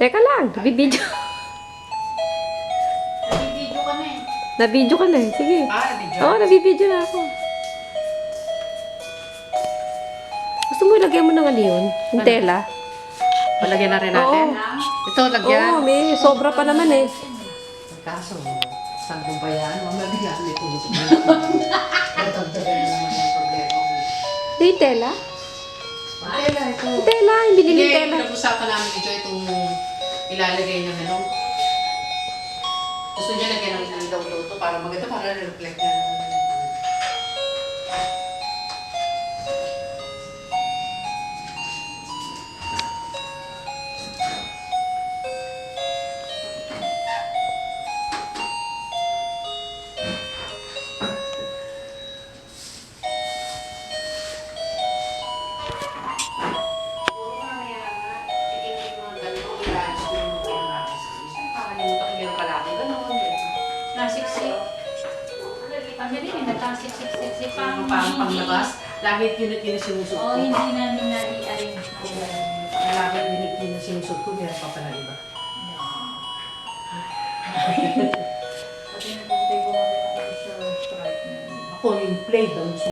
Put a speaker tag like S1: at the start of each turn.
S1: Teka lang, nabibidyo.
S2: Nabibidyo ka na eh.
S1: Nabidyo ka na eh. Sige.
S3: Video.
S1: Oo, nabibidyo na ako. Gusto mo ilagyan mo ng ano yun? Yung tela?
S3: Palagyan na rin natin. Ito, lagyan.
S1: Oo, may sobra pa naman eh.
S3: Kaso, saan mo ba yan? Mamabigyan ito. Natagdagan naman yung problema ko.
S1: Ito yung tela?
S3: Tela, ito.
S1: Yung tela, yung binili
S3: Hindi,
S1: tela.
S3: pinag-usapan namin ito itong ilalagay niya ano. Gusto niya lagyan ng ilaw to para maganda, para reflect na.
S2: Nasiksik. Ang galing eh, natasiksik-siksik.
S3: Parang panglabas, lagi yun sinusuot ko.
S2: Oo, hindi namin na-i-arrange.
S3: Lagi yun sinusuot ko, meron pa pala iba.
S2: Pati na kung tayo bumalik ako sa strike na.
S3: Ako yung play down.